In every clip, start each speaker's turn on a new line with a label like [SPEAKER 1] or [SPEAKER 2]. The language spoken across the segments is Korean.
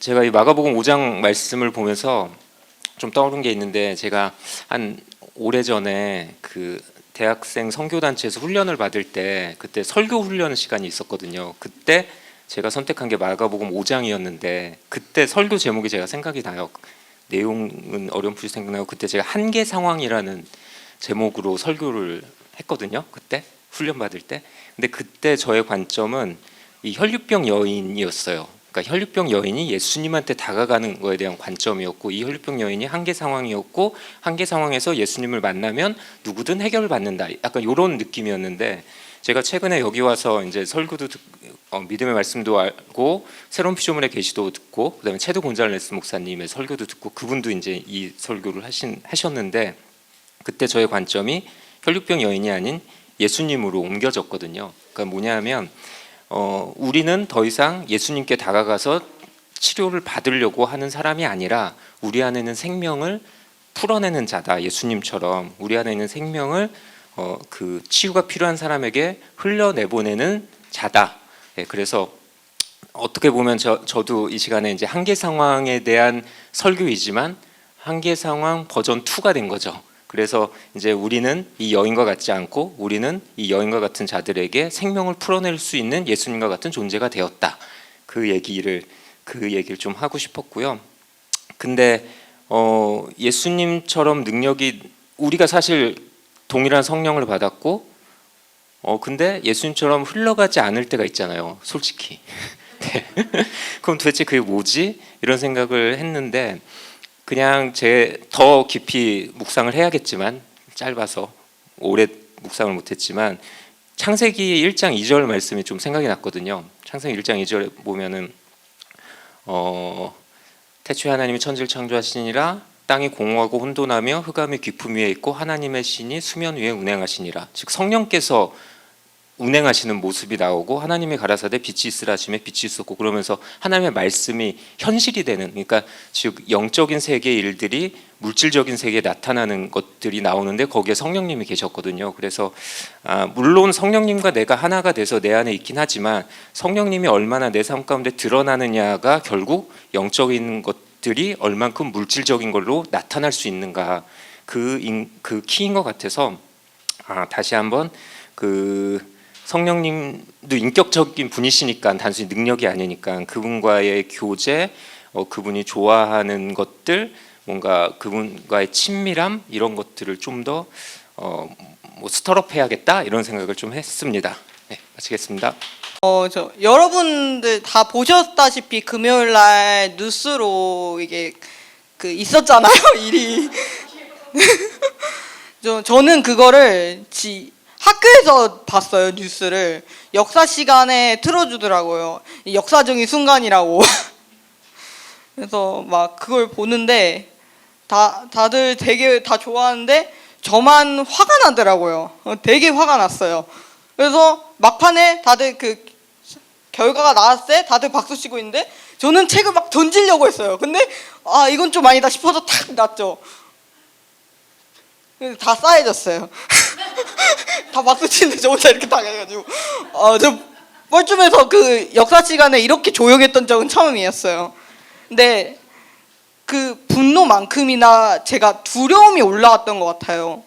[SPEAKER 1] 제가 이 마가복음 5장 말씀을 보면서 좀 떠오른 게 있는데, 제가 한 오래전에 그 대학생 선교단체에서 훈련을 받을 때 그때 설교 훈련 시간이 있었거든요. 그때 제가 선택한 게 마가복음 5장이었는데 그때 설교 제목이 제가 생각이 나요. 내용은 어렴풋이 생각나고, 그때 제가 한계 상황이라는 제목으로 설교를 했거든요. 그때 훈련 받을 때. 근데 그때 저의 관점은 이 혈류병 여인이었어요. 그러니까 혈류병 여인이 예수님한테 다가가는 거에 대한 관점이었고, 이 혈류병 여인이 한계 상황이었고, 한계 상황에서 예수님을 만나면 누구든 해결을 받는다, 약간 이런 느낌이었는데, 제가 최근에 여기 와서 이제 설교도 믿음의 말씀도 알고 새로운 피조물의 계시도 듣고, 그다음에 체드 곤잘레스 목사님의 설교도 듣고, 그분도 이제 이 설교를 하셨는데, 그때 저의 관점이 혈류병 여인이 아닌 예수님으로 옮겨졌거든요. 그러니까 뭐냐면 우리는 더 이상 예수님께 다가가서 치료를 받으려고 하는 사람이 아니라 우리 안에 있는 생명을 풀어내는 자다. 예수님처럼 우리 안에 있는 생명을 그 치유가 필요한 사람에게 흘려내보내는 자다. 그래서 어떻게 보면 저도 이 시간에 이제 한계 상황에 대한 설교이지만 한계 상황 버전 2가 된 거죠. 그래서 이제 우리는 이 여인과 같지 않고 우리는 이 여인과 같은 자들에게 생명을 풀어낼 수 있는 예수님과 같은 존재가 되었다. 그 얘기를 좀 하고 싶었고요. 근데 예수님처럼 능력이, 우리가 사실 동일한 성령을 받았고 근데 예수님처럼 흘러가지 않을 때가 있잖아요. 솔직히. 네. 그럼 도대체 그게 뭐지? 이런 생각을 했는데, 그냥 더 깊이 묵상을 해야겠지만, 짧아서 오래 묵상을 못했지만 창세기 1장 2절 말씀이 좀 생각이 났거든요. 창세기 1장 2절에 보면은 태초에 하나님이 천지를 창조하시니라. 땅이 공허하고 혼돈하며 흑암이 깊음 위에 있고 하나님의 신이 수면 위에 운행하시니라. 즉 성령께서 운행하시는 모습이 나오고, 하나님이 가라사대 빛이 있으라 하시매 빛이 있었고, 그러면서 하나님의 말씀이 현실이 되는, 그러니까 즉 영적인 세계의 일들이 물질적인 세계에 나타나는 것들이 나오는데 거기에 성령님이 계셨거든요. 그래서 물론 성령님과 내가 하나가 돼서 내 안에 있긴 하지만 성령님이 얼마나 내 삶 가운데 드러나느냐가 결국 영적인 것들이 얼만큼 물질적인 걸로 나타날 수 있는가, 그 키인 것 같아서 다시 한번 성령님도 인격적인 분이시니까 단순히 능력이 아니니까 그분과의 교제, 그분이 좋아하는 것들, 뭔가 그분과의 친밀함, 이런 것들을 좀 더 스터럽 해야겠다, 이런 생각을 좀 했습니다. 네, 마치겠습니다.
[SPEAKER 2] 여러분들 다 보셨다시피 금요일날 뉴스로 이게 있었잖아요. 일이. 저는 그거를 학교에서 봤어요. 뉴스를 역사 시간에 틀어주더라고요. 역사적인 순간이라고. 그래서 막 그걸 보는데 다들 되게 다 좋아하는데 저만 화가 나더라고요. 되게 화가 났어요. 그래서 막판에 다들 결과가 나왔을 때 다들 박수 치고 있는데 저는 책을 막 던지려고 했어요. 근데 이건 좀 아니다 싶어서 탁 놨죠. 다 싸해졌어요. 다 박수 치는데 저 혼자 이렇게 당해가지고 저 뻘쭘해서 역사 시간에 이렇게 조용했던 적은 처음이었어요. 근데 그 분노만큼이나 제가 두려움이 올라왔던 것 같아요.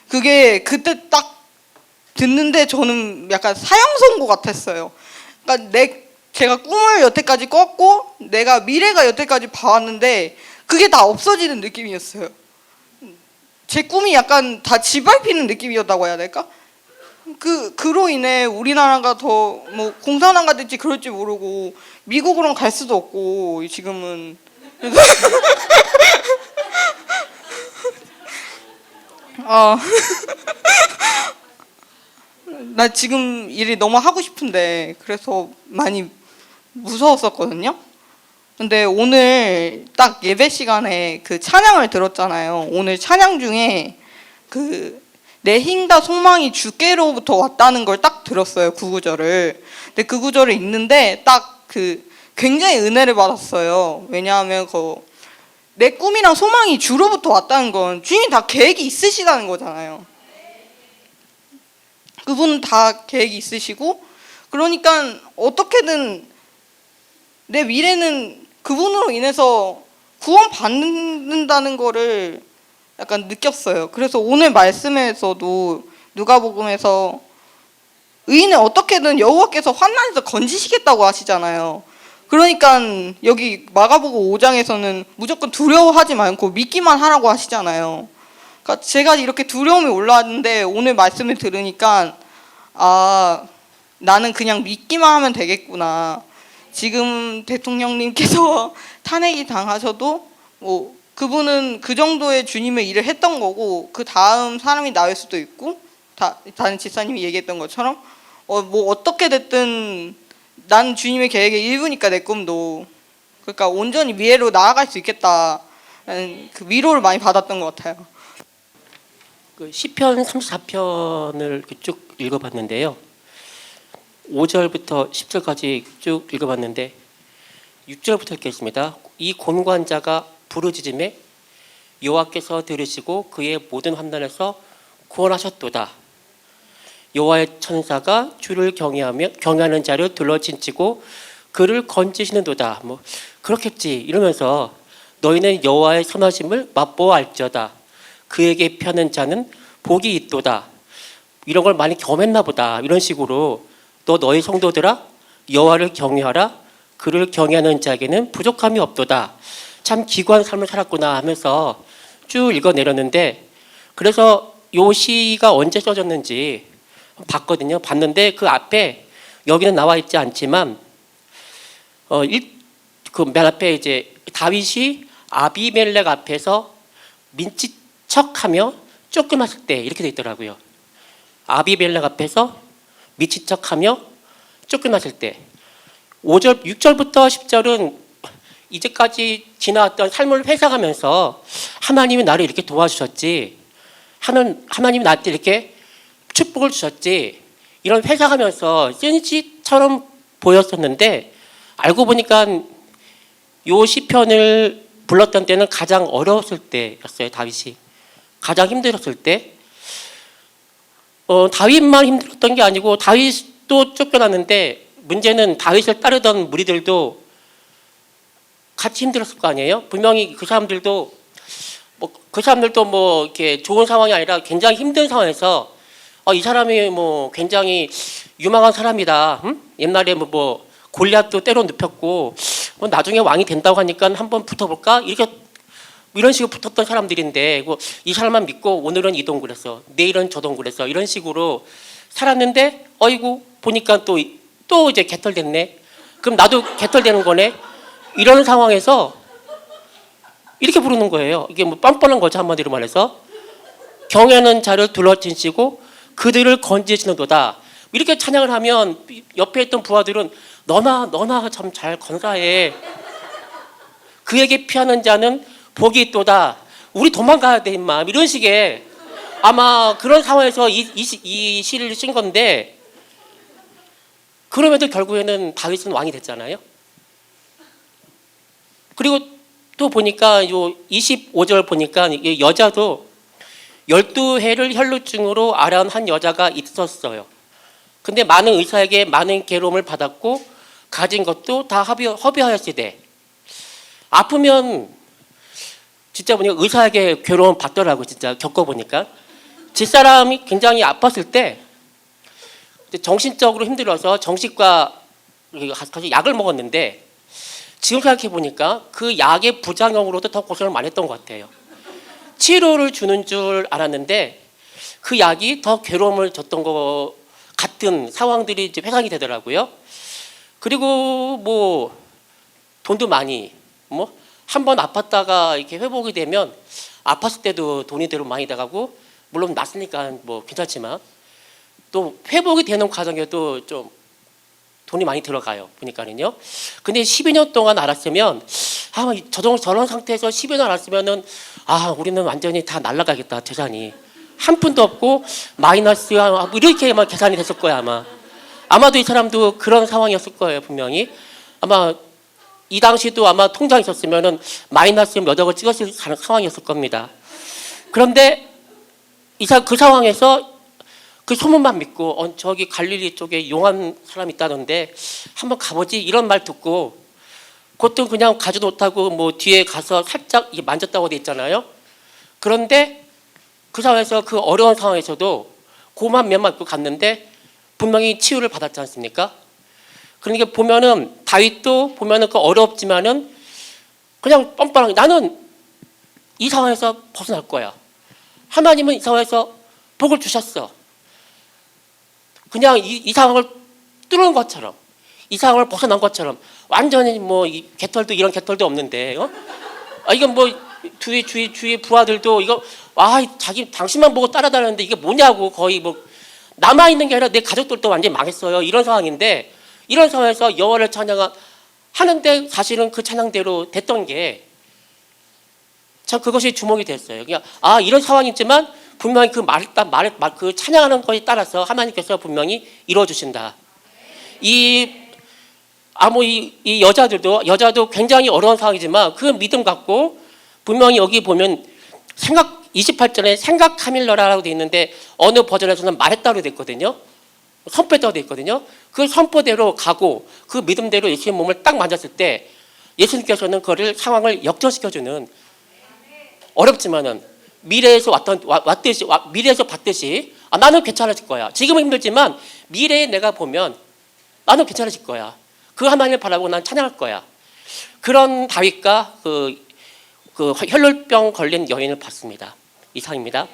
[SPEAKER 2] 그게 그때 딱 듣는데 저는 약간 사형 선고 같았어요. 그러니까 제가 꿈을 여태까지 꿨고 내가 미래가 여태까지 봐왔는데 그게 다 없어지는 느낌이었어요. 제 꿈이 약간 다 짓밟히는 느낌이었다고 해야 될까? 그로 인해 우리나라가 더 공산화가 될지 그럴지 모르고 미국으로는 갈 수도 없고 지금은. 나 지금 일이 너무 하고 싶은데 그래서 많이 무서웠었거든요. 근데 오늘 딱 예배 시간에 찬양을 들었잖아요. 오늘 찬양 중에 내 힘과 소망이 주께로부터 왔다는 걸 딱 들었어요. 그 구절을. 근데 그 구절을 읽는데 딱 굉장히 은혜를 받았어요. 왜냐하면 내 꿈이랑 소망이 주로부터 왔다는 건 주님이 다 계획이 있으시다는 거잖아요. 그분은 다 계획이 있으시고, 그러니까 어떻게든 내 미래는 그분으로 인해서 구원받는다는 거를 약간 느꼈어요. 그래서 오늘 말씀에서도 누가복음에서 의인은 어떻게든 여호와께서 환난에서 건지시겠다고 하시잖아요. 그러니까 여기 마가복음 5장에서는 무조건 두려워하지 말고 믿기만 하라고 하시잖아요. 그러니까 제가 이렇게 두려움이 올라왔는데 오늘 말씀을 들으니까 아, 나는 그냥 믿기만 하면 되겠구나. 지금 대통령님께서 탄핵이 당하셔도 뭐 그분은 그 정도의 주님의 일을 했던 거고 그 다음 사람이 나올 수도 있고 다른 집사님이 얘기했던 것처럼 뭐 어떻게 됐든 난 주님의 계획의 일부니까 내 꿈도 그러니까 온전히 미래로 나아갈 수 있겠다라는 그 위로를 많이 받았던 것 같아요.
[SPEAKER 3] 그 시편 34편을 쭉 읽어봤는데요. 5절부터 10절까지 쭉 읽어봤는데 6절부터 읽겠습니다. 이 곤관자가 부르짖음에 여호와께서 들으시고 그의 모든 환난에서 구원하셨도다. 여호와의 천사가 주를 경외하는 자를 둘러친치고 그를 건지시는도다. 뭐 그렇겠지 이러면서 너희는 여호와의 선하심을 맛보아 알지어다. 그에게 피하는 자는 복이 있도다. 이런 걸 많이 경험했나 보다. 이런 식으로 너희 성도들아 여호와를 경외하라. 그를 경외하는 자에게는 부족함이 없도다. 참 기구한 삶을 살았구나 하면서 쭉 읽어내렸는데 그래서 요 시가 언제 써졌는지 봤거든요. 봤는데 그 앞에 여기는 나와 있지 않지만 그 맨 앞에 이제 다윗이 아비멜렉 앞에서 민치척하며 쫓겨났을 때 이렇게 돼 있더라고요. 아비멜렉 앞에서 미치척하며 쫓겨났을 때 5절, 6절부터 10절은 이제까지 지나왔던 삶을 회상하면서 하나님이 나를 이렇게 도와주셨지, 하나님이 나한테 이렇게 축복을 주셨지, 이런 회상하면서 쓴 시처럼 보였었는데 알고 보니까 요 시편을 불렀던 때는 가장 어려웠을 때였어요. 다윗이 가장 힘들었을 때. 다윗만 힘들었던 게 아니고 다윗도 쫓겨났는데 문제는 다윗을 따르던 무리들도 같이 힘들었을 거 아니에요. 분명히 그 사람들도 뭐 이렇게 좋은 상황이 아니라 굉장히 힘든 상황에서 이 사람이 뭐 굉장히 유망한 사람이다. 옛날에 뭐 골리앗도 때려 눕혔고 나중에 왕이 된다고 하니까 한번 붙어볼까 이런 식으로 붙었던 사람들인데 이 사람만 믿고 오늘은 이 동굴 했어, 내일은 저 동굴 했어, 이런 식으로 살았는데 어이구 보니까 또 이제 개털됐네. 그럼 나도 개털되는 거네. 이런 상황에서 이렇게 부르는 거예요. 이게 뭐 뻔뻔한 거죠. 한마디로 말해서 경외하는 자를 둘러친치고 그들을 건지시는도다. 이렇게 찬양을 하면 옆에 있던 부하들은 너나 참 잘 건사해. 그에게 피하는 자는 복이 있도다. 우리 도망가야 돼 임마. 이런 식의 아마 그런 상황에서 이 시를 쓴 건데 그럼에도 결국에는 다윗은 왕이 됐잖아요. 그리고 또 보니까 요 25절 보니까 이 여자도 12해를 혈루증으로 앓아온 한 여자가 있었어요. 근데 많은 의사에게 많은 괴로움을 받았고 가진 것도 다 허비하였으되 아프면 진짜 보니까 의사에게 괴로움 받더라고요. 진짜 겪어보니까 집사람이 굉장히 아팠을 때 정신적으로 힘들어서 정신과 가서 약을 먹었는데 지금 생각해 보니까 그 약의 부작용으로도 더 고생을 많이 했던 것 같아요. 치료를 주는 줄 알았는데 그 약이 더 괴로움을 줬던 것 같은 상황들이 이제 회상이 되더라고요. 그리고 뭐 돈도 많이 한 번 아팠다가 이렇게 회복이 되면 아팠을 때도 돈이 대로 많이 나가고 물론 낫으니까 뭐 괜찮지만 또 회복이 되는 과정에도 좀 돈이 많이 들어가요. 보니까는요. 근데 12년 동안 알았으면 저런 상태에서 12년 알았으면은 우리는 완전히 다 날아가겠다. 재산이 한 푼도 없고 마이너스 이렇게만 계산이 됐을 거야 아마. 아마도 이 사람도 그런 상황이었을 거예요. 분명히 아마 이 당시도 아마 통장이 있었으면은 마이너스 몇 억을 찍었을 상황이었을 겁니다. 그런데 그 상황에서 그 소문만 믿고 저기 갈릴리 쪽에 용한 사람이 있다던데 한번 가보지 이런 말 듣고 그것도 그냥 가지도 못하고 뭐 뒤에 가서 살짝 이게 만졌다고 돼 있잖아요. 그런데 그 상황에서 그 어려운 상황에서도 고만 면만 입고 갔는데 분명히 치유를 받았지 않습니까? 그러니까 보면은 다윗도 보면은 그 어렵지만은 그냥 뻔뻔하게 나는 이 상황에서 벗어날 거야. 하나님은 이 상황에서 복을 주셨어. 그냥 이 상황을 뚫은 것처럼, 이 상황을 벗어난 것처럼 완전히 뭐 이 개털도 이런 개털도 없는데, 이건 뭐 주위 부하들도 이거 자기 당신만 보고 따라다녔는데 이게 뭐냐고 거의 뭐 남아 있는 게 아니라 내 가족들도 완전히 망했어요. 이런 상황인데 이런 상황에서 여호와를 찬양하는데 사실은 그 찬양대로 됐던 게 참 그것이 주목이 됐어요. 그냥 이런 상황이지만 분명히 그 그 찬양하는 것에 따라서 하나님께서 분명히 이루어 주신다. 이 여자도 굉장히 어려운 상황이지만 그 믿음 갖고 분명히 여기 보면 28절에 생각하밀러라고 돼 있는데 어느 버전에서는 말했다고 돼 있거든요. 선포했다고 돼 있거든요. 그 선포대로 가고 그 믿음대로 예수님 몸을 딱 만졌을 때 예수님께서는 그를 상황을 역전시켜주는 어렵지만은 미래에서 미래에서 봤듯이 나는 괜찮아질 거야. 지금은 힘들지만 미래에 내가 보면 나는 괜찮아질 거야. 그 하나님을 바라보고 난 찬양할 거야. 그런 다윗과 그 혈루병 걸린 여인을 봤습니다. 이상입니다.